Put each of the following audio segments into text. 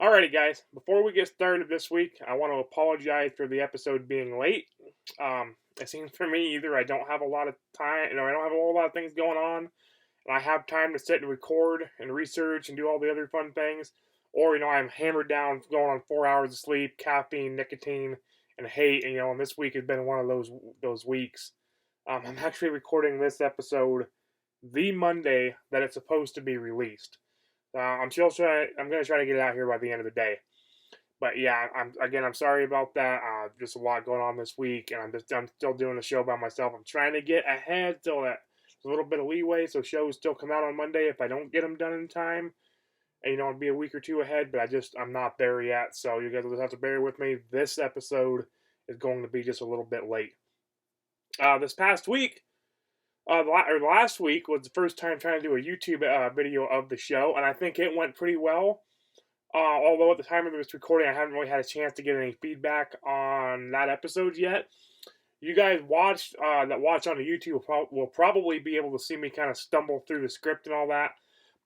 Alrighty, guys. Before we get started this week, I want to apologize for the episode being late. It seems for me either I don't have a lot of time, I don't have a whole lot of things going on, and I have time to sit and record and research and do all the other fun things, or I'm hammered down, going on 4 hours of sleep, caffeine, nicotine, and hate. And this week has been one of those weeks. I'm actually recording this episode the Monday that it's supposed to be released. I'm going to try to get it out here by the end of the day. But yeah, I'm sorry about that. Just a lot going on this week, and I'm still doing the show by myself. I'm trying to get ahead so that there's a little bit of leeway, so shows still come out on Monday if I don't get them done in time. And I'll be a week or two ahead, but I'm not there yet. So you guys will just have to bear with me. This episode is going to be just a little bit late. This past week, last week was the first time trying to do a YouTube video of the show, and I think it went pretty well. Although at the time of this recording, I haven't really had a chance to get any feedback on that episode yet. You guys that watch on the YouTube will probably be able to see me kind of stumble through the script and all that.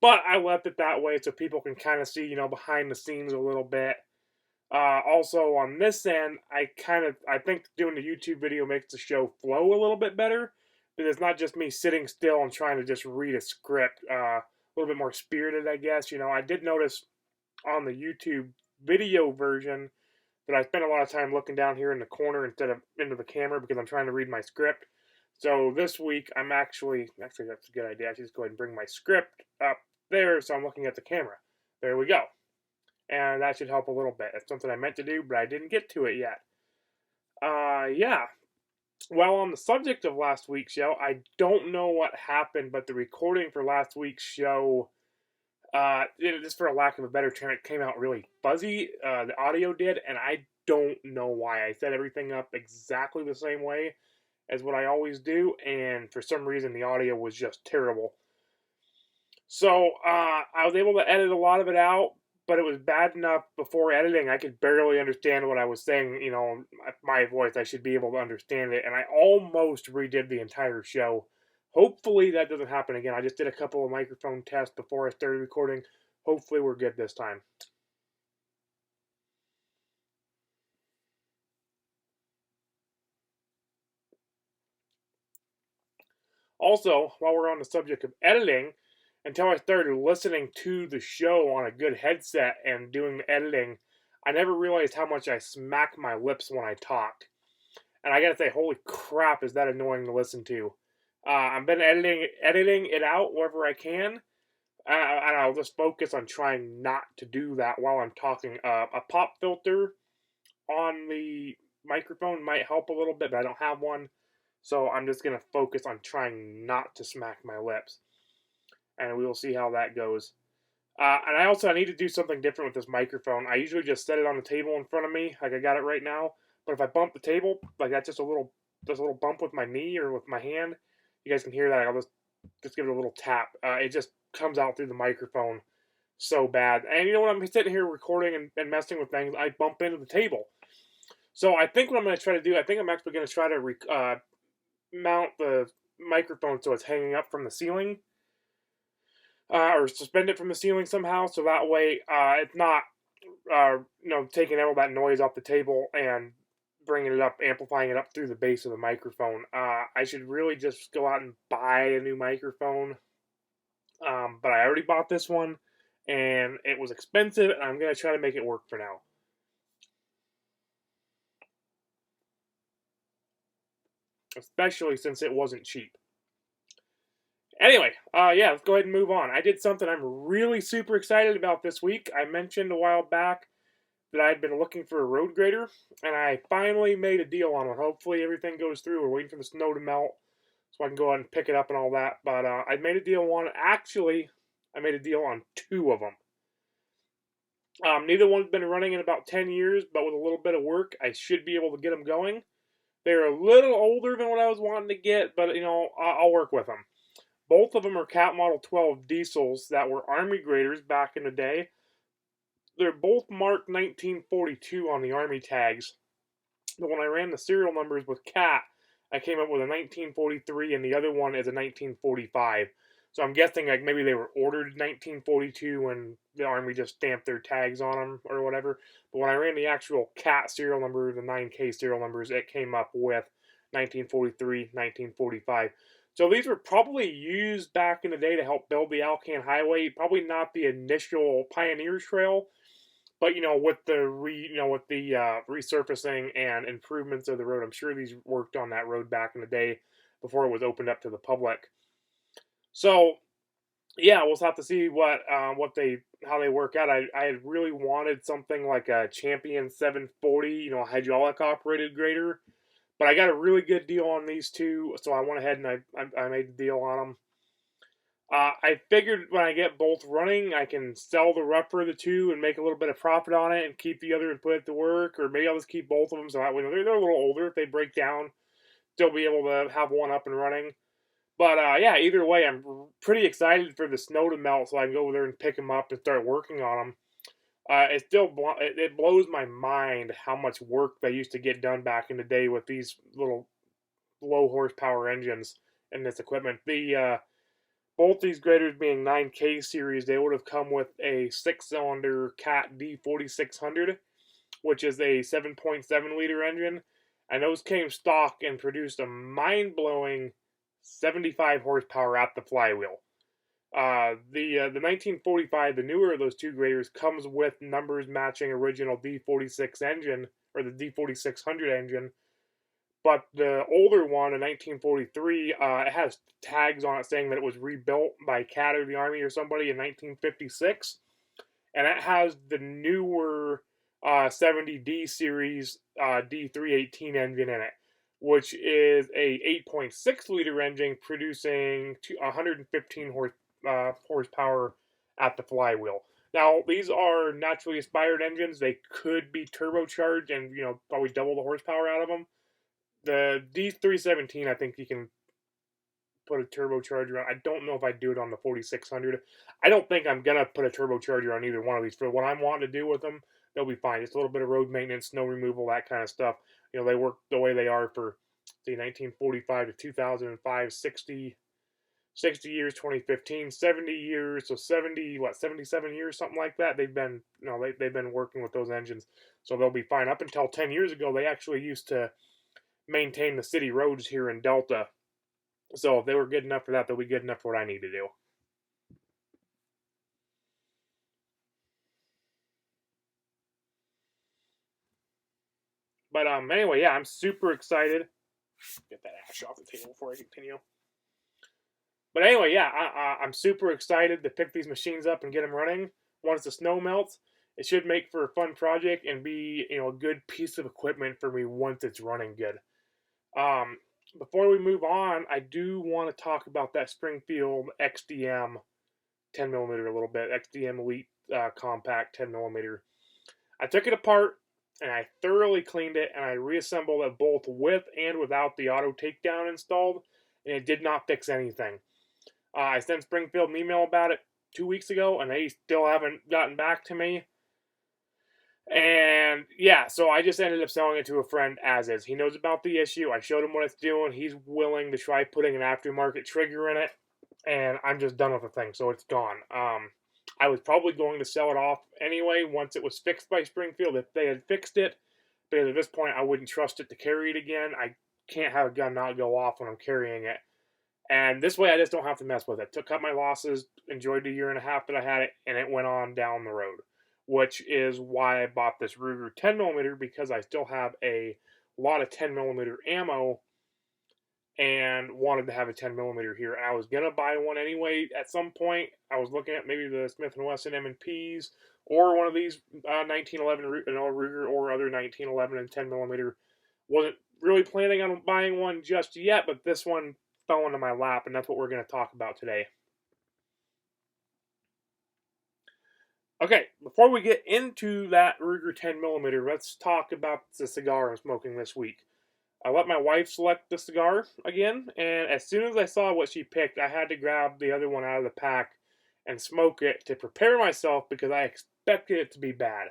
But I left it that way so people can kind of see, behind the scenes a little bit. Also on this end, I think doing the YouTube video makes the show flow a little bit better. But it's not just me sitting still and trying to just read a script. A little bit more spirited, I guess. I did notice on the YouTube video version that I spent a lot of time looking down here in the corner instead of into the camera because I'm trying to read my script. So this week, actually that's a good idea. I should just go ahead and bring my script up there so I'm looking at the camera. There we go. And that should help a little bit. It's something I meant to do, but I didn't get to it yet. Yeah. Well, on the subject of last week's show, I don't know what happened, but the recording for last week's show, just for a lack of a better term, it came out really fuzzy. The audio did, and I don't know why. I set everything up exactly the same way as what I always do, and for some reason the audio was just terrible. So I was able to edit a lot of it out, but it was bad enough before editing I could barely understand what I was saying. My voice, I should be able to understand it, and I almost redid the entire show. Hopefully that doesn't happen again. I just did a couple of microphone tests before I started recording. Hopefully we're good this time. Also, while we're on the subject of editing, until I started listening to the show on a good headset and doing the editing, I never realized how much I smack my lips when I talk. And I gotta say, holy crap, is that annoying to listen to. I've been editing it out wherever I can, and I'll just focus on trying not to do that while I'm talking. A pop filter on the microphone might help a little bit, but I don't have one, so I'm just going to focus on trying not to smack my lips, and we will see how that goes. And I need to do something different with this microphone. I usually just set it on the table in front of me, like I got it right now, but if I bump the table, like that's just a little bump with my knee or with my hand, you guys can hear that. I'll just give it a little tap. It just comes out through the microphone so bad. And when I'm sitting here recording and messing with things, I bump into the table. So I think what I'm going to try to do, I think I'm actually going to try to mount the microphone so it's hanging up from the ceiling. Or suspend it from the ceiling somehow, so that way it's not, taking all that noise off the table and bringing it up, amplifying it up through the base of the microphone. I should really just go out and buy a new microphone, but I already bought this one, and it was expensive, and I'm going to try to make it work for now. Especially since it wasn't cheap. Anyway, let's go ahead and move on. I did something I'm really super excited about this week. I mentioned a while back that I'd been looking for a road grader, and I finally made a deal on one. Hopefully everything goes through. We're waiting for the snow to melt so I can go out and pick it up and all that. But I made a deal on one. Actually, I made a deal on two of them. Neither one's been running in about 10 years, but with a little bit of work, I should be able to get them going. They're a little older than what I was wanting to get, but, I'll work with them. Both of them are Cat Model 12 diesels that were Army graders back in the day. They're both marked 1942 on the Army tags. But when I ran the serial numbers with Cat, I came up with a 1943 and the other one is a 1945. So I'm guessing like maybe they were ordered in 1942 when the Army just stamped their tags on them or whatever. But when I ran the actual CAT serial number, the 9K serial numbers, it came up with 1943, 1945. So these were probably used back in the day to help build the Alcan Highway. Probably not the initial Pioneer Trail, but with the resurfacing and improvements of the road, I'm sure these worked on that road back in the day before it was opened up to the public. So yeah, we'll have to see what they how they work out. I really wanted something like a Champion 740, hydraulic operated grader, but I got a really good deal on these two, so I went ahead and I made the deal on them. I figured when I get both running, I can sell the rougher of the two and make a little bit of profit on it and keep the other and put it to work, or maybe I'll just keep both of them so that way they're a little older. If they break down, still be able to have one up and running. But yeah, either way, I'm pretty excited for the snow to melt so I can go over there and pick them up and start working on them. It blows my mind how much work they used to get done back in the day with these little low horsepower engines and this equipment. Both these graders being 9K series, they would have come with a 6-cylinder Cat D4600, which is a 7.7 liter engine, and those came stock and produced a mind blowing 75 horsepower at the flywheel. The 1945, the newer of those two graders, comes with numbers matching original D46 engine, or the D4600 engine, but the older one, in 1943, it has tags on it saying that it was rebuilt by CAT or the Army or somebody in 1956, and it has the newer 70D series D318 engine in it, which is a 8.6 liter engine producing 115 horsepower at the flywheel. Now, these are naturally aspired engines. They could be turbocharged and, probably double the horsepower out of them. The D317, I think you can put a turbocharger on. I don't know if I'd do it on the 4600. I don't think I'm going to put a turbocharger on either one of these. For what I'm wanting to do with them, they'll be fine. Just a little bit of road maintenance, snow removal, that kind of stuff. They work the way they are for, 1945 to 2005, 60 years, 2015, 70 years, so 77 years, something like that. They've been, they've been working with those engines, so they'll be fine. Up until 10 years ago, they actually used to maintain the city roads here in Delta. So if they were good enough for that, they'll be good enough for what I need to do. But anyway, yeah, I'm super excited. Get that ash off the table before I continue. But anyway, yeah, I'm super excited to pick these machines up and get them running. Once the snow melts, it should make for a fun project and be, a good piece of equipment for me once it's running good. Before we move on, I do want to talk about that Springfield XDM 10mm a little bit. XDM Elite Compact 10mm. I took it apart and I thoroughly cleaned it and I reassembled it both with and without the auto takedown installed, and it did not fix anything. I sent Springfield an email about it 2 weeks ago and they still haven't gotten back to me. And yeah, so I just ended up selling it to a friend as is. He knows about the issue. I showed him what it's doing. He's willing to try putting an aftermarket trigger in it, and I'm just done with the thing, so it's gone. I was probably going to sell it off anyway once it was fixed by Springfield if they had fixed it, because at this point I wouldn't trust it to carry it again. I can't have a gun not go off when I'm carrying it. And this way I just don't have to mess with it. Cut my losses, enjoyed the year and a half that I had it, and it went on down the road. Which is why I bought this Ruger 10mm, because I still have a lot of 10mm ammo and wanted to have a 10mm here. And I was going to buy one anyway at some point. I was looking at maybe the Smith & Wesson M&Ps or one of these 1911 Ruger or other 1911 and 10mm. Wasn't really planning on buying one just yet, but this one fell into my lap, and that's what we're going to talk about today. Okay, before we get into that Ruger 10mm, let's talk about the cigar I'm smoking this week. I let my wife select the cigar again, and as soon as I saw what she picked, I had to grab the other one out of the pack and smoke it to prepare myself because I expected it to be bad.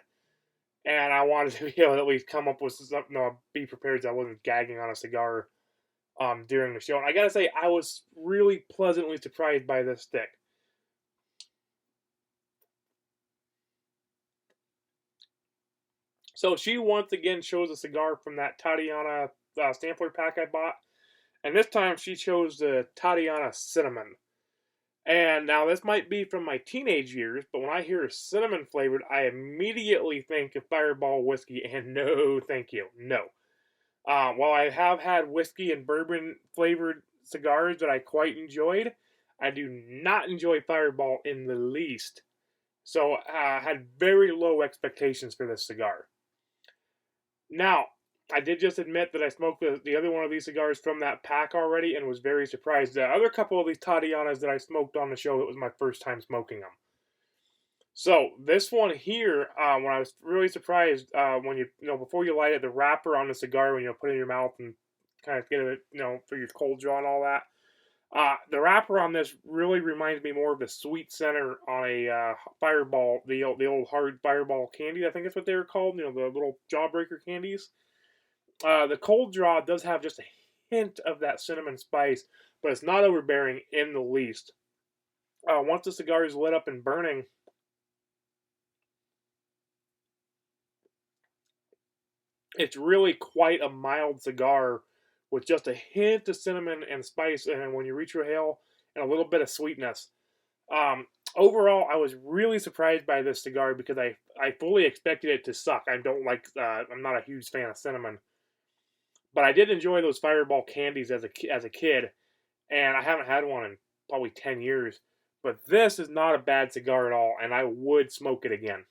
And I wanted to be able to at least come up with something, be prepared so I wasn't gagging on a cigar during the show. And I gotta say, I was really pleasantly surprised by this stick. So she once again chose a cigar from that Tatiana sampler pack I bought. And this time she chose the Tatiana Cinnamon. And now this might be from my teenage years, but when I hear cinnamon flavored, I immediately think of Fireball whiskey, and no, thank you, no. While I have had whiskey and bourbon flavored cigars that I quite enjoyed, I do not enjoy Fireball in the least. So I had very low expectations for this cigar. Now, I did just admit that I smoked the other one of these cigars from that pack already and was very surprised. The other couple of these Tatianas that I smoked on the show, it was my first time smoking them. So this one here, when I was really surprised, when before you light it, the wrapper on the cigar when you put it in your mouth and kind of get it, for your cold draw and all that. The wrapper on this really reminds me more of the sweet center on a Fireball, the old hard Fireball candy. I think that's what they were called. The little jawbreaker candies. The cold draw does have just a hint of that cinnamon spice, but it's not overbearing in the least. Once the cigar is lit up and burning, it's really quite a mild cigar with just a hint of cinnamon and spice, and when you reach your hail, and a little bit of sweetness. Overall, I was really surprised by this cigar because I fully expected it to suck. I'm not a huge fan of cinnamon. But I did enjoy those Fireball candies as a kid, and I haven't had one in probably 10 years. But this is not a bad cigar at all, and I would smoke it again.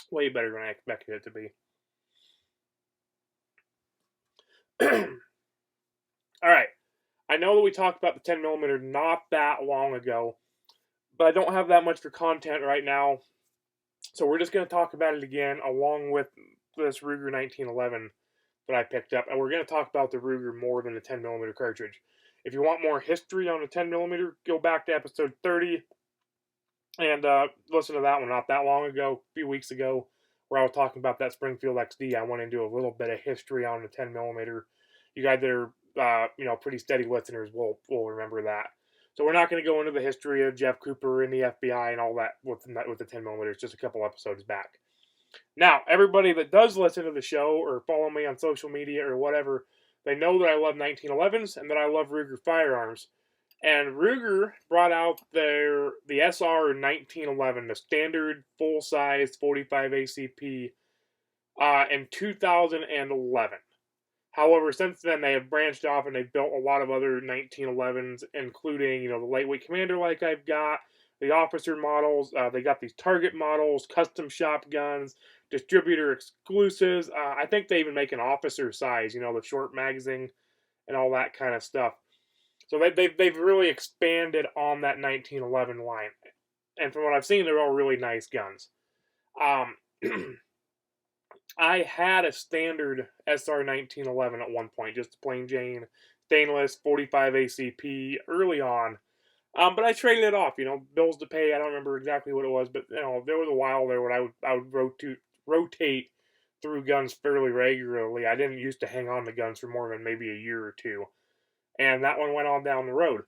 Way better than I expected it to be. All right. I know that we talked about the 10 millimeter not that long ago, but I don't have that much for content right now. So we're just going to talk about it again along with this Ruger 1911 that I picked up. And we're going to talk about the Ruger more than the 10 millimeter cartridge. If you want more history on the 10 millimeter, go back to episode 30 and listen to that one not that long ago, a few weeks ago, where I was talking about that Springfield XD. I went into a little bit of history on the 10 millimeter. You guys that are pretty steady listeners will remember that. So we're not going to go into the history of Jeff Cooper and the FBI and all that with the 10 millimeters, just a couple episodes back. Now, everybody that does listen to the show or follow me on social media or whatever, they know that I love 1911s and that I love Ruger firearms. And Ruger brought out the SR1911, the standard full-size 45 ACP, in 2011. However, since then they have branched off and they've built a lot of other 1911s, including the lightweight commander like I've got, the officer models. They got these target models, custom shop guns, distributor exclusives. I think they even make an officer size, the short magazine and all that kind of stuff. So they've really expanded on that 1911 line, and from what I've seen, they're all really nice guns. I had a standard SR1911 at one point, just a plain Jane stainless 45 ACP early on, but I traded it off. Bills to pay. I don't remember exactly what it was, but there was a while there where I would rotate through guns fairly regularly. I didn't used to hang on to guns for more than maybe a year or two. And that one went on down the road.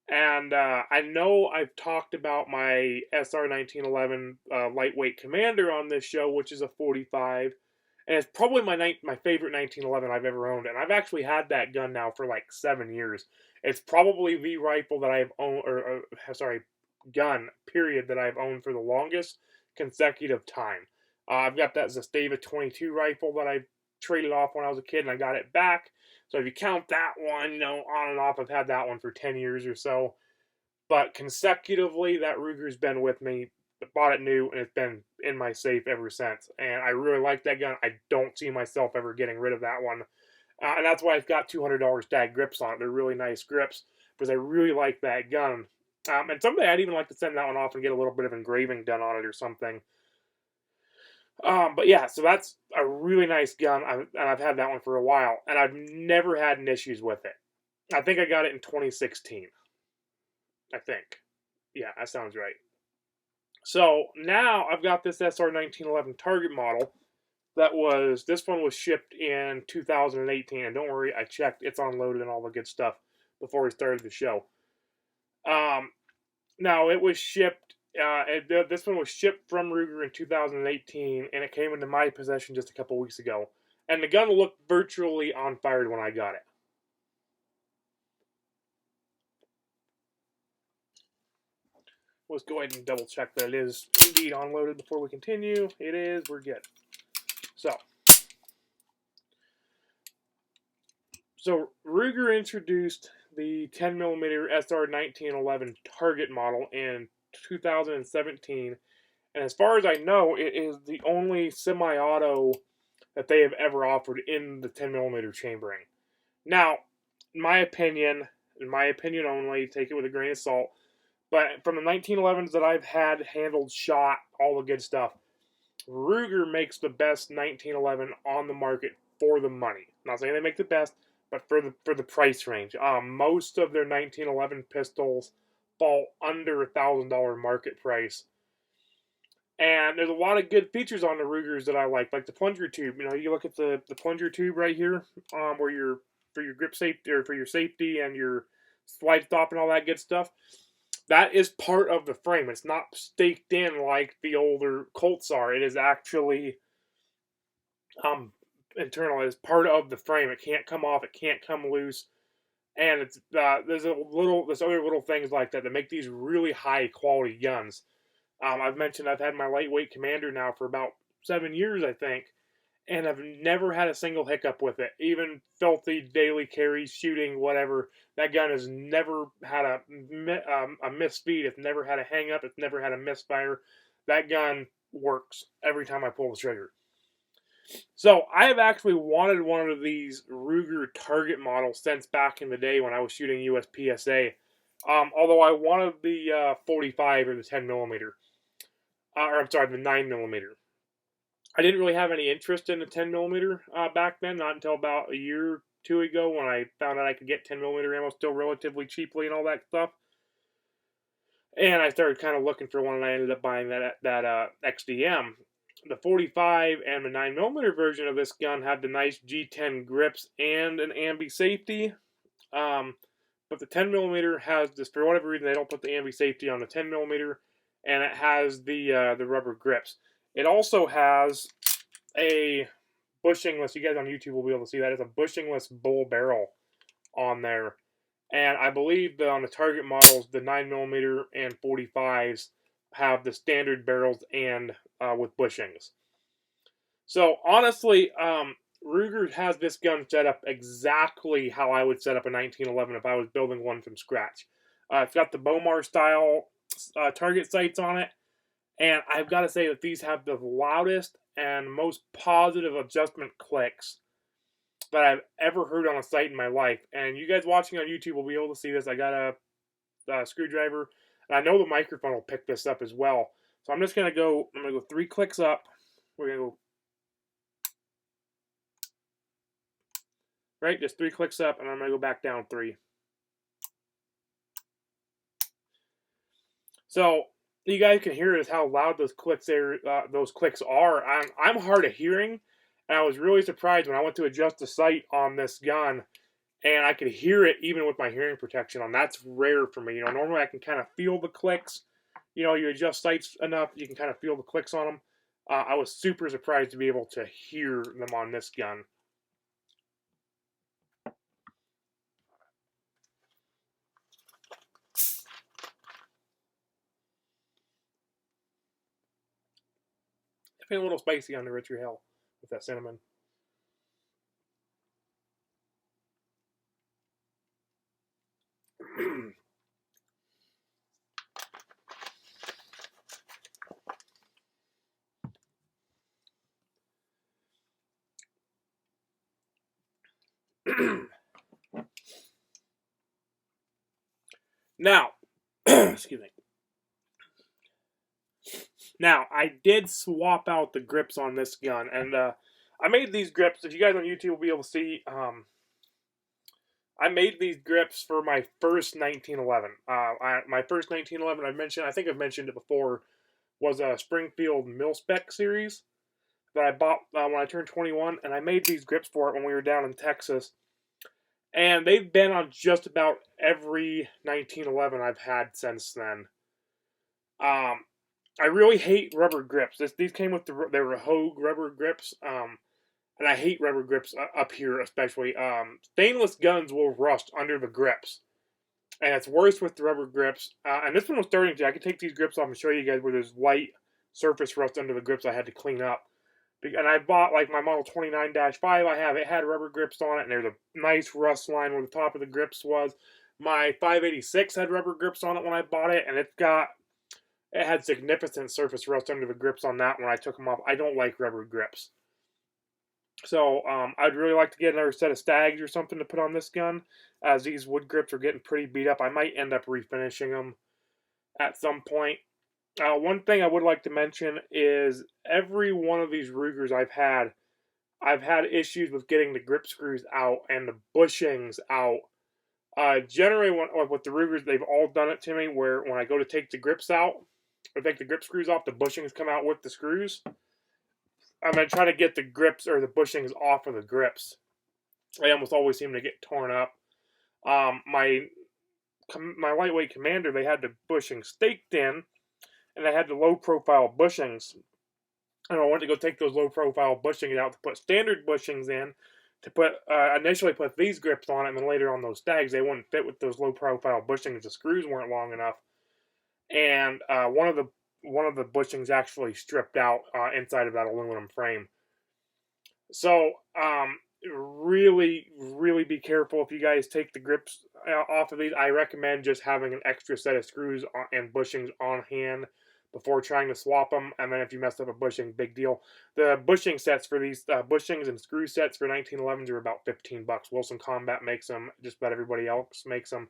And I know I've talked about my SR1911 lightweight commander on this show, which is a 45. And it's probably my favorite 1911 I've ever owned. And I've actually had that gun now for like 7 years. It's probably the rifle that I've owned, gun, period, that I've owned for the longest consecutive time. I've got that Zastava 22 rifle that I traded off when I was a kid, and I got it back. So if you count that one, on and off, I've had that one for 10 years or so. But consecutively, that Ruger's been with me. I bought it new, and it's been in my safe ever since. And I really like that gun. I don't see myself ever getting rid of that one. And that's why it's got $200 tag grips on it. They're really nice grips, because I really like that gun. And someday I'd even like to send that one off and get a little bit of engraving done on it or something. But yeah, so that's a really nice gun, and I've had that one for a while, and I've never had any issues with it. I think I got it in 2016. I think. Yeah, that sounds right. So now I've got this SR1911 Target model this one was shipped in 2018, and don't worry, I checked, it's unloaded and all the good stuff before we started the show. Now it was shipped. This one was shipped from Ruger in 2018, and it came into my possession just a couple weeks ago. And the gun looked virtually on fire when I got it. Let's go ahead and double check that it is indeed unloaded before we continue. It is. We're good. So Ruger introduced the 10mm SR1911 Target model in 2017, and as far as I know, it is the only semi-auto that they have ever offered in the 10mm chambering. Now, in my opinion only, take it with a grain of salt, but from the 1911s that I've had handled, shot, all the good stuff, Ruger makes the best 1911 on the market for the money. I'm not saying they make the best, but for the price range. Most of their 1911 pistols fall under $1,000 market price. And there's a lot of good features on the Rugers that I like the plunger tube. You know, you look at the plunger tube right here, where you're for your grip safety or for your safety and your slide stop and all that good stuff. That is part of the frame. It's not staked in like the older Colts are. It is actually internal. It is part of the frame. It can't come off. It can't come loose. And it's there's other little things like that make these really high quality guns. I've mentioned I've had my lightweight Commander now for about 7 years, I think, and I've never had a single hiccup with it. Even filthy daily carries, shooting, whatever. That gun has never had a misspeed. It's never had a hang up. It's never had a misfire. That gun works every time I pull the trigger. So I have actually wanted one of these Ruger Target models since back in the day when I was shooting USPSA. Although I wanted the 45 or the 10mm. Or I'm sorry, the 9mm. I didn't really have any interest in the 10mm back then, not until about a year or two ago when I found out I could get 10mm ammo still relatively cheaply and all that stuff. And I started kind of looking for one, and I ended up buying that XDM. The 45 and the 9mm version of this gun had the nice G10 grips and an ambi safety. But the 10mm has this, for whatever reason, they don't put the ambi safety on the 10mm, and it has the rubber grips. It also has a bushingless. You guys on YouTube will be able to see that. It's a bushingless bull barrel on there. And I believe that on the Target models, the 9mm and 45s have the standard barrels and with bushings. So honestly, Ruger has this gun set up exactly how I would set up a 1911 if I was building one from scratch. It's got the Bomar style target sights on it, and I've got to say that these have the loudest and most positive adjustment clicks that I've ever heard on a sight in my life. And you guys watching on YouTube will be able to see this. I got a screwdriver, and I know the microphone will pick this up as well. So I'm going to go 3 clicks up. We're going to go right, just 3 clicks up, and I'm going to go back down 3. So you guys can hear is how loud those clicks are. I'm hard of hearing, and I was really surprised when I went to adjust the sight on this gun, and I could hear it even with my hearing protection on. That's rare for me. You know, normally I can kind of feel the clicks. You know, you adjust sights enough, you can kind of feel the clicks on them. I was super surprised to be able to hear them on this gun. I feel a little spicy on the Richard Hill with that cinnamon. Now, excuse me. Now, I did swap out the grips on this gun, and I made these grips. If you guys on YouTube will be able to see, I made these grips for my first 1911. My first 1911, I think I've mentioned it before, was a Springfield Mil-Spec series that I bought when I turned 21, and I made these grips for it when we were down in Texas. And they've been on just about every 1911 I've had since then. I really hate rubber grips. These came with they were Hogue rubber grips. And I hate rubber grips up here, especially. Stainless guns will rust under the grips, and it's worse with the rubber grips. And this one was starting to. I could take these grips off and show you guys where there's white surface rust under the grips I had to clean up. And I bought like my model 29-5 I have. It had rubber grips on it, and there's a nice rust line where the top of the grips was. My 586 had rubber grips on it when I bought it, and it had significant surface rust under the grips on that when I took them off. I don't like rubber grips. So I'd really like to get another set of stags or something to put on this gun, as these wood grips are getting pretty beat up. I might end up refinishing them at some point. One thing I would like to mention is every one of these Rugers I've had issues with getting the grip screws out and the bushings out. Generally, with the Rugers, they've all done it to me where when I go to take the grips out, or take the grip screws off, the bushings come out with the screws. I'm going to try to get the grips or the bushings off of the grips. They almost always seem to get torn up. My lightweight Commander, they had the bushing staked in, and they had the low-profile bushings. And I wanted to go take those low-profile bushings out to put standard bushings in, to initially put these grips on it, and then later on those stags, they wouldn't fit with those low-profile bushings. The screws weren't long enough. And one of the bushings actually stripped out inside of that aluminum frame. So really, really be careful if you guys take the grips off of these. I recommend just having an extra set of screws and bushings on hand before trying to swap them. And then if you mess up a bushing, big deal. The bushing sets for these bushings and screw sets for 1911s are about $15. Wilson Combat makes them. Just about everybody else makes them.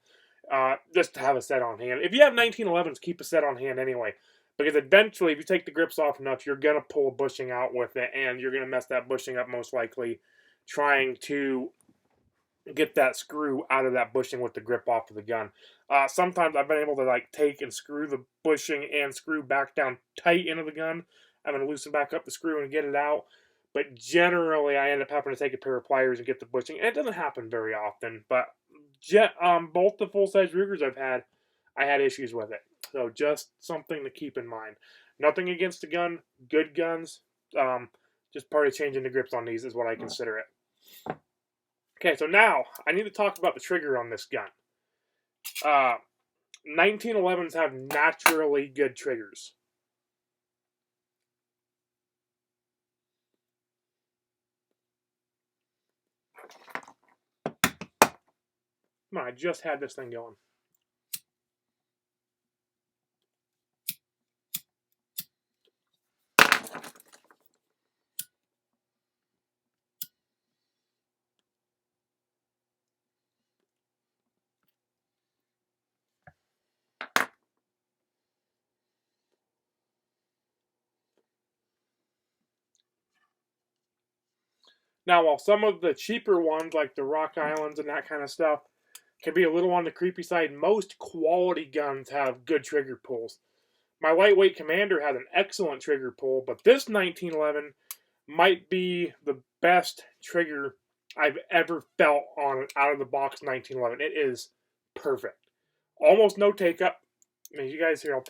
Just to have a set on hand. If you have 1911s, keep a set on hand anyway. Because eventually, if you take the grips off enough, you're going to pull a bushing out with it, and you're going to mess that bushing up most likely trying to get that screw out of that bushing with the grip off of the gun. Sometimes I've been able to take and screw the bushing and screw back down tight into the gun. I'm going to loosen back up the screw and get it out. But generally, I end up having to take a pair of pliers and get the bushing. And it doesn't happen very often, but both the full-size Rugers I had issues with it. So just something to keep in mind. Nothing against the gun. Good guns. Just part of changing the grips on these is what I consider it. Okay, so now I need to talk about the trigger on this gun. 1911s have naturally good triggers. Come on, I just had this thing going. Now, while some of the cheaper ones, like the Rock Islands and that kind of stuff, can be a little on the creepy side, most quality guns have good trigger pulls. My lightweight Commander has an excellent trigger pull, but this 1911 might be the best trigger I've ever felt on an out-of-the-box 1911. It is perfect. Almost no take-up. I mean, you guys hear,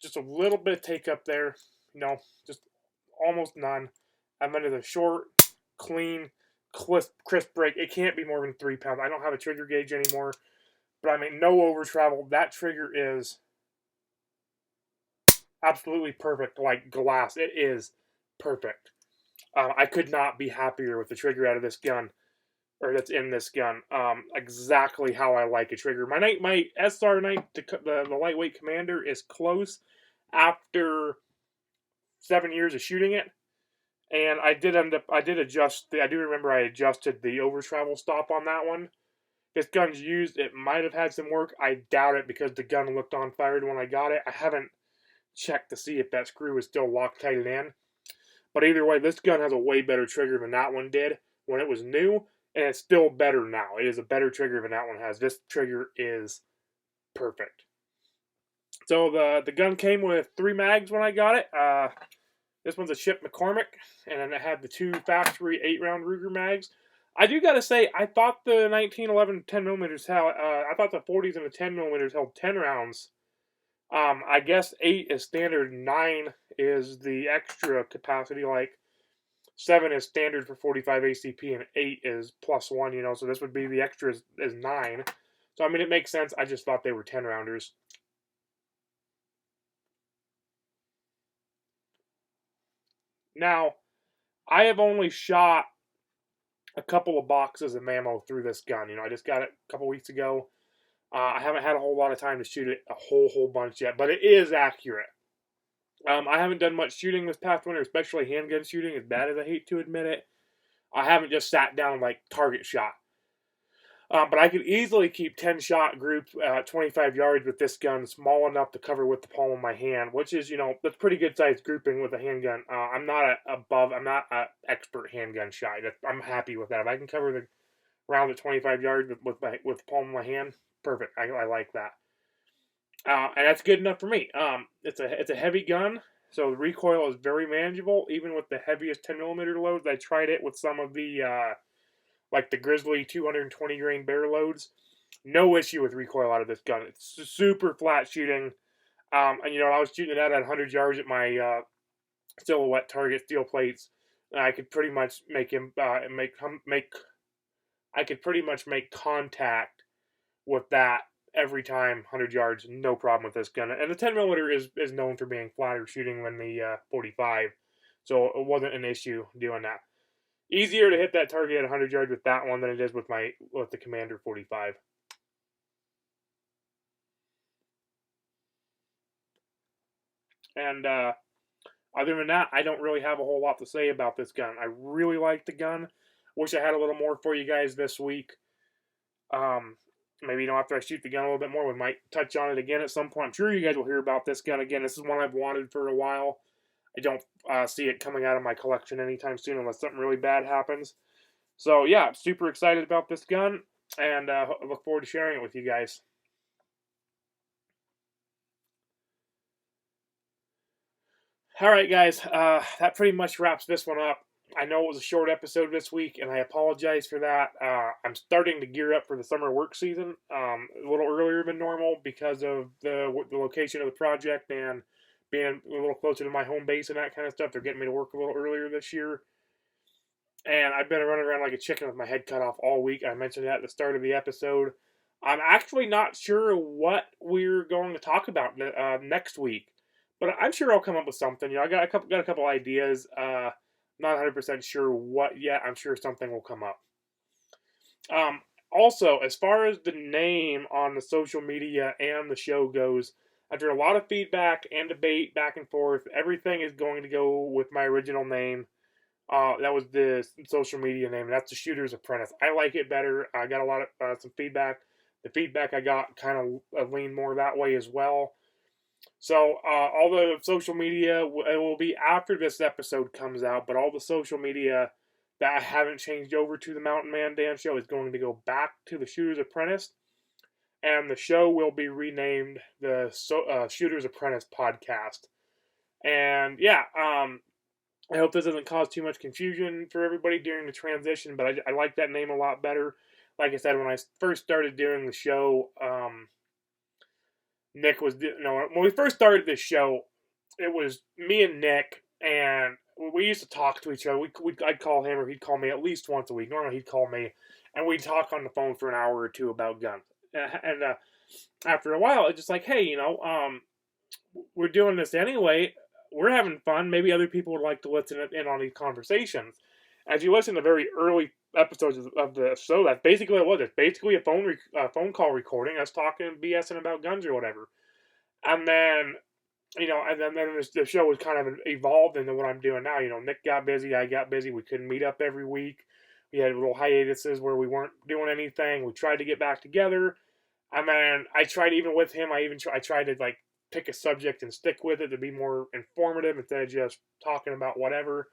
just a little bit of take-up there. No, just almost none. I'm into the short, clean, crisp break. It can't be more than 3 pounds. I don't have a trigger gauge anymore, but I mean, no over travel. That trigger is absolutely perfect, like glass. It is perfect. I could not be happier with the trigger out of this gun, or that's in this gun. Exactly how I like a trigger. My SR9, the lightweight Commander, is close after 7 years of shooting it. And I do remember I adjusted the over travel stop on that one. This gun's used. It might have had some work. I doubt it because the gun looked on fired when I got it. I haven't checked to see if that screw is still Loctited in. But either way, this gun has a way better trigger than that one did when it was new. and it's still better now. It is a better trigger than that one has. This trigger is perfect. So the gun came with 3 mags when I got it. This one's a Chip McCormick, and then it had the 2 factory 8-round Ruger mags. I do gotta say, I thought the 1911 10mm held. I thought the 40s and the 10mm held 10 rounds. I guess 8 is standard, 9 is the extra capacity. Like 7 is standard for 45 ACP, and 8 is +1. You know, so this would be the extra is 9. So I mean, it makes sense. I just thought they were 10 rounders. Now, I have only shot a couple of boxes of ammo through this gun. You know, I just got it a couple weeks ago. I haven't had a whole lot of time to shoot it a whole bunch yet, but it is accurate. I haven't done much shooting this past winter, especially handgun shooting, as bad as I hate to admit it. I haven't just sat down like target shot. But I could easily keep 10-shot groups at 25 yards with this gun, small enough to cover with the palm of my hand, which is, you know, that's pretty good sized grouping with a handgun. I'm not I'm not an expert handgun shot. I'm happy with that. If I can cover the round at 25 yards with the palm of my hand, perfect. I like that. And that's good enough for me. It's a heavy gun, so the recoil is very manageable, even with the heaviest 10mm loads. I tried it with some of the like the Grizzly 220 grain barrel loads. No issue with recoil out of this gun. It's super flat shooting. And you know, I was shooting it at 100 yards at my silhouette target steel plates. And I could pretty much make him I could pretty much make contact with that every time, 100 yards, no problem with this gun. And the 10mm is known for being flatter shooting than the 45, so it wasn't an issue doing that. Easier to hit that target at 100 yards with that one than it is with the Commander 45. And other than that, I don't really have a whole lot to say about this gun. I really like the gun. Wish I had a little more for you guys this week. Maybe, you know, after I shoot the gun a little bit more, we might touch on it again at some point. I'm sure you guys will hear about this gun again. This is one I've wanted for a while. I don't see it coming out of my collection anytime soon unless something really bad happens. So, yeah, super excited about this gun, and I look forward to sharing it with you guys. All right, guys, that pretty much wraps this one up. I know it was a short episode this week, and I apologize for that. I'm starting to gear up for the summer work season a little earlier than normal because of the location of the project and being a little closer to my home base and that kind of stuff. They're getting me to work a little earlier this year. And I've been running around like a chicken with my head cut off all week. I mentioned that at the start of the episode. I'm actually not sure what we're going to talk about next week, but I'm sure I'll come up with something. You know, I got a couple ideas. Not 100% sure what yet. I'm sure something will come up. Also, as far as the name on the social media and the show goes, after a lot of feedback and debate back and forth, everything is going to go with my original name. That was the social media name. That's the Shooter's Apprentice. I like it better. I got a lot of some feedback. The feedback I got kind of leaned more that way as well. So all the social media, it will be after this episode comes out, but all the social media that I haven't changed over to the Mountain Man Dan Show is going to go back to the Shooter's Apprentice, and the show will be renamed the Shooter's Apprentice Podcast. And yeah, I hope this doesn't cause too much confusion for everybody during the transition, but I like that name a lot better. Like I said, when I first started doing the show, Nick was, you know, when we first started this show, it was me and Nick, and we used to talk to each other. I'd call him, or he'd call me at least once a week. Normally, he'd call me, and we'd talk on the phone for an hour or two about guns. And after a while, it's just like, hey, you know, we're doing this anyway. We're having fun. Maybe other people would like to listen in on these conversations. As you listen to very early episodes of the show, that's basically what it was. It's basically a phone call recording, us talking, BSing about guns or whatever. And then, you know, and then the show was kind of evolved into what I'm doing now. You know, Nick got busy, I got busy. We couldn't meet up every week. We had little hiatuses where we weren't doing anything. We tried to get back together. And then I tried, even with him, I tried to like pick a subject and stick with it to be more informative instead of just talking about whatever.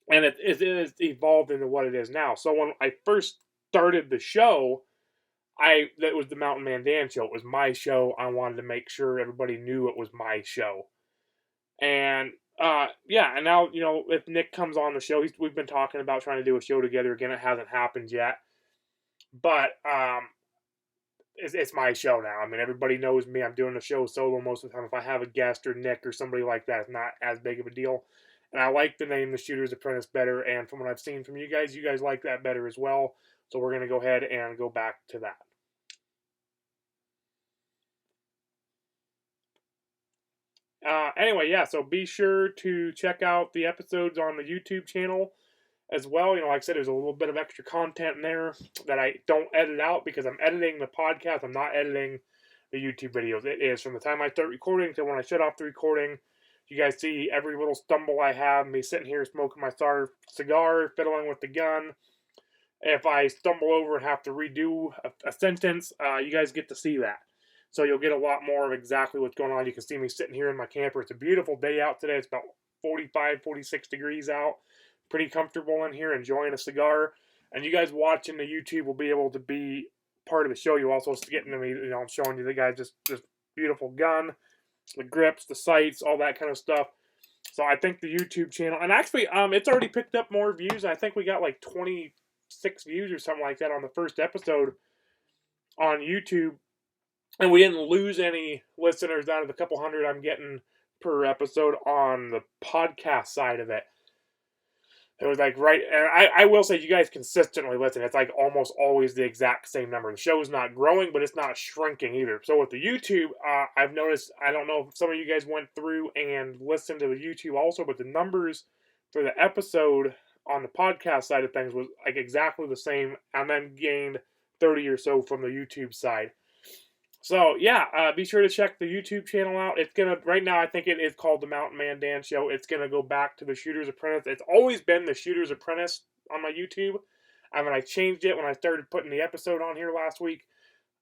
and it's evolved into what it is now. So when I first started the show, that was the Mountain Man Dan show. It was my show. I wanted to make sure everybody knew it was my show. And yeah, and now, you know, if Nick comes on the show, we've been talking about trying to do a show together again. It hasn't happened yet, but it's my show now. I mean, everybody knows me. I'm doing the show solo most of the time. If I have a guest or Nick or somebody like that, it's not as big of a deal. And I like the name The Shooter's Apprentice better. And from what I've seen from you guys like that better as well. So we're going to go ahead and go back to that. Anyway, yeah, so be sure to check out the episodes on the YouTube channel as well. You know, like I said, there's a little bit of extra content in there that I don't edit out because I'm editing the podcast. I'm not editing the YouTube videos. It is from the time I start recording to when I shut off the recording. You guys see every little stumble I have, me sitting here smoking my cigar, fiddling with the gun. If I stumble over and have to redo a sentence, you guys get to see that. So you'll get a lot more of exactly what's going on. You can see me sitting here in my camper. It's a beautiful day out today. It's about 45, 46 degrees out. Pretty comfortable in here, enjoying a cigar. And you guys watching the YouTube will be able to be part of the show. You also getting to me, you know, I'm showing you the guys this beautiful gun, the grips, the sights, all that kind of stuff. So I think the YouTube channel, and actually, it's already picked up more views. I think we got like 26 views or something like that on the first episode on YouTube. And we didn't lose any listeners out of the couple hundred I'm getting per episode on the podcast side of it. It was like right, and I will say you guys consistently listen. It's like almost always the exact same number. The show is not growing, but it's not shrinking either. So with the YouTube, I've noticed, I don't know if some of you guys went through and listened to the YouTube also, but the numbers for the episode on the podcast side of things was like exactly the same, and then gained 30 or so from the YouTube side. So yeah, be sure to check the YouTube channel out. It's gonna right now. I think it is called the Mountain Man Dan Show. It's gonna go back to the Shooter's Apprentice. It's always been the Shooter's Apprentice on my YouTube. And when I changed it, when I started putting the episode on here last week,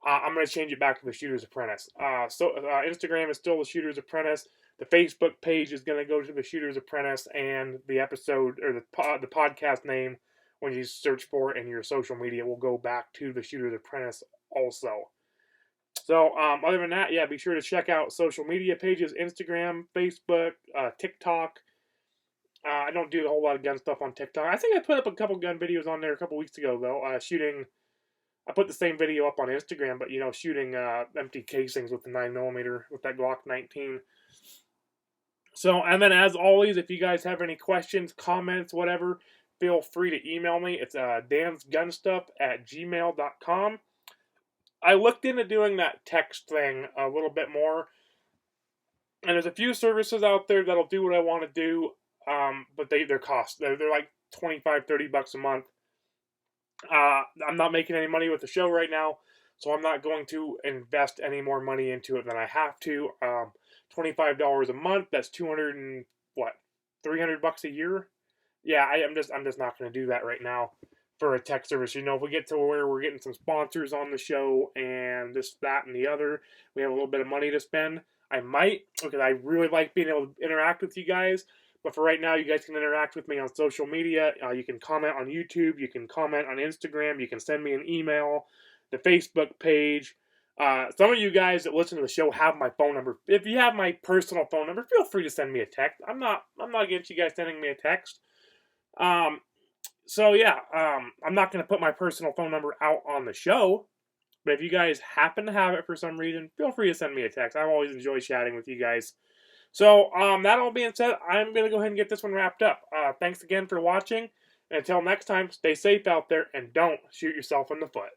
I'm gonna change it back to the Shooter's Apprentice. Instagram is still the Shooter's Apprentice. The Facebook page is gonna go to the Shooter's Apprentice, and the episode or the podcast name, when you search for it in your social media, will go back to the Shooter's Apprentice also. So, other than that, yeah, be sure to check out social media pages, Instagram, Facebook, TikTok. I don't do a whole lot of gun stuff on TikTok. I think I put up a couple gun videos on there a couple weeks ago, though. I put the same video up on Instagram, but, you know, shooting empty casings with the 9mm with that Glock 19. So, and then as always, if you guys have any questions, comments, whatever, feel free to email me. It's dansgunstuff@gmail.com. I looked into doing that text thing a little bit more, and there's a few services out there that'll do what I want to do, but they're cost. They're like $25-$30 a month. I'm not making any money with the show right now, so I'm not going to invest any more money into it than I have to. $25 a month, that's $300 a year? Yeah, I'm just not going to do that right now for a tech service. You know, if we get to where we're getting some sponsors on the show and this, that, and the other, we have a little bit of money to spend, I might, because I really like being able to interact with you guys. But for right now, you guys can interact with me on social media. You can comment on YouTube. You can comment on Instagram. You can send me an email, the Facebook page. Some of you guys that listen to the show have my phone number. If you have my personal phone number, feel free to send me a text. I'm not against you guys sending me a text. So yeah, I'm not going to put my personal phone number out on the show, but if you guys happen to have it for some reason, feel free to send me a text. I've always enjoyed chatting with you guys. So, that all being said, I'm going to go ahead and get this one wrapped up. Thanks again for watching, and until next time, stay safe out there, and don't shoot yourself in the foot.